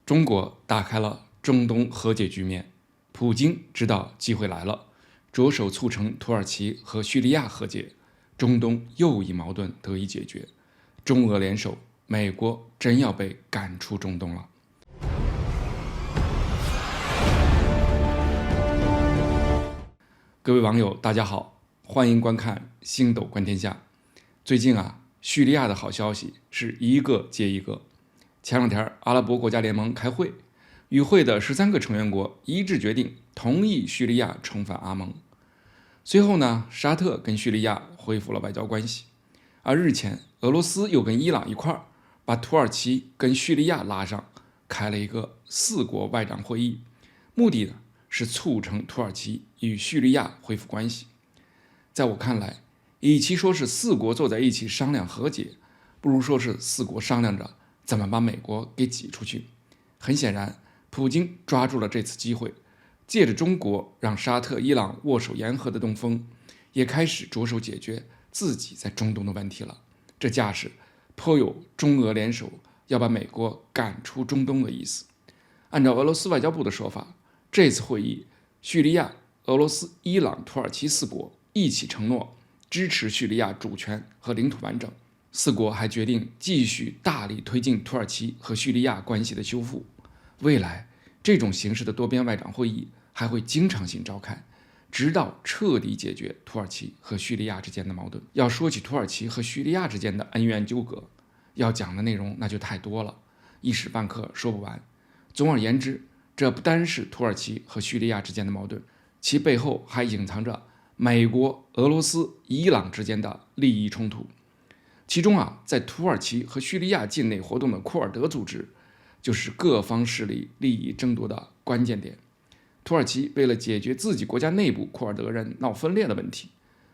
中国打开了中东和解局面，普京知道机会来了，着手促成土耳其和叙利亚和解，中东又一矛盾得以解决。中俄联手，美国真要被赶出中东了。各位网友，大家好，欢迎观看《星斗观天下》。最近叙利亚的好消息是一个接一个。前两天，阿拉伯国家联盟开会，与会的13个成员国一致决定同意叙利亚重返阿盟。随后呢，沙特跟叙利亚恢复了外交关系，而日前，俄罗斯又跟伊朗一块儿把土耳其跟叙利亚拉上，开了一个4国外长会议，目的呢是促成土耳其与叙利亚恢复关系。在我看来，与其说是4国坐在一起商量和解，不如说是4国商量着怎么把美国给挤出去。很显然，普京抓住了这次机会，借着中国让沙特、伊朗握手言和的东风，也开始着手解决自己在中东的问题了。这架势颇有中俄联手要把美国赶出中东的意思。按照俄罗斯外交部的说法，这次会议，叙利亚、俄罗斯、伊朗、土耳其4国一起承诺支持叙利亚主权和领土完整。4国还决定继续大力推进土耳其和叙利亚关系的修复。未来这种形式的多边外长会议还会经常性召开，直到彻底解决土耳其和叙利亚之间的矛盾。要说起土耳其和叙利亚之间的恩怨纠葛，要讲的内容那就太多了，一时半刻说不完。总而言之，这不单是土耳其和叙利亚之间的矛盾，其背后还隐藏着美国、俄罗斯、伊朗之间的利益冲突。其中在土耳其和叙利亚境内活动的库尔德组织，就是各方势力利益争夺的关键点。土耳其为了解决自己国家内部库尔德人闹分裂的问题，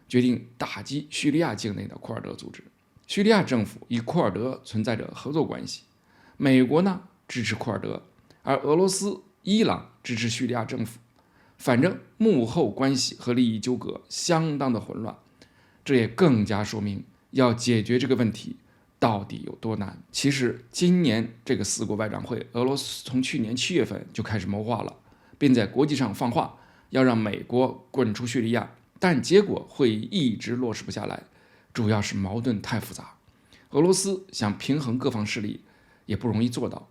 决定打击叙利亚境内的库尔德组织。叙利亚政府与库尔德存在着合作关系，美国呢支持库尔德，而俄罗斯、伊朗支持叙利亚政府。反正幕后关系和利益纠葛相当的混乱，这也更加说明要解决这个问题到底有多难。其实今年这个4国外长会，俄罗斯从去年7月份就开始谋划了，并在国际上放话要让美国滚出叙利亚，但结果会议一直落实不下来，主要是矛盾太复杂，俄罗斯想平衡各方势力也不容易做到。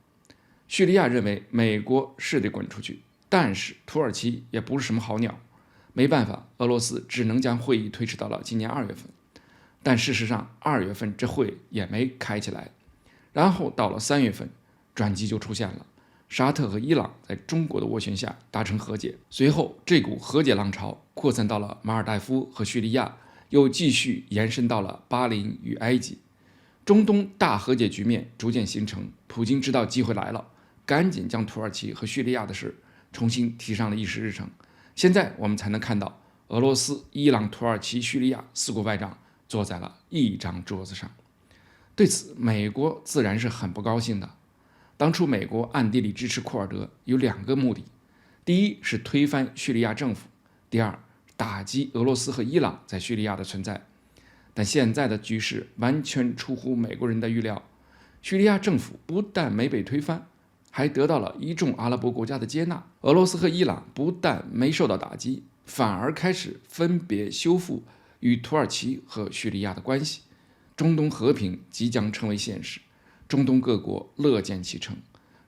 叙利亚认为美国是得滚出去，但是土耳其也不是什么好鸟，没办法，俄罗斯只能将会议推迟到了今年2月份。但事实上2月份这会也没开起来，然后到了3月份，转机就出现了。沙特和伊朗在中国的斡旋下达成和解，随后这股和解浪潮扩散到了马尔代夫和叙利亚，又继续延伸到了巴林与埃及。中东大和解局面逐渐形成，普京知道机会来了，赶紧将土耳其和叙利亚的事重新提上了议事日程。现在我们才能看到俄罗斯、伊朗、土耳其、叙利亚4国外长坐在了一张桌子上。对此，美国自然是很不高兴的。当初美国暗地里支持库尔德有2个目的，第一是推翻叙利亚政府，第二打击俄罗斯和伊朗在叙利亚的存在。但现在的局势完全出乎美国人的预料，叙利亚政府不但没被推翻，还得到了一众阿拉伯国家的接纳。俄罗斯和伊朗不但没受到打击，反而开始分别修复与土耳其和叙利亚的关系。中东和平即将成为现实，中东各国乐见其成。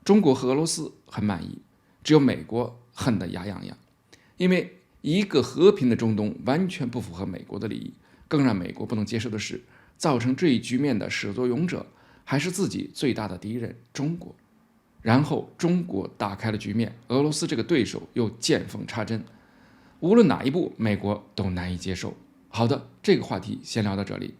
中国和俄罗斯很满意，只有美国恨得牙痒痒。因为一个和平的中东完全不符合美国的利益，更让美国不能接受的是，造成这一局面的始作俑者还是自己最大的敌人中国。然后中国打开了局面，俄罗斯这个对手又见缝插针，无论哪一步美国都难以接受。好的，这个话题先聊到这里。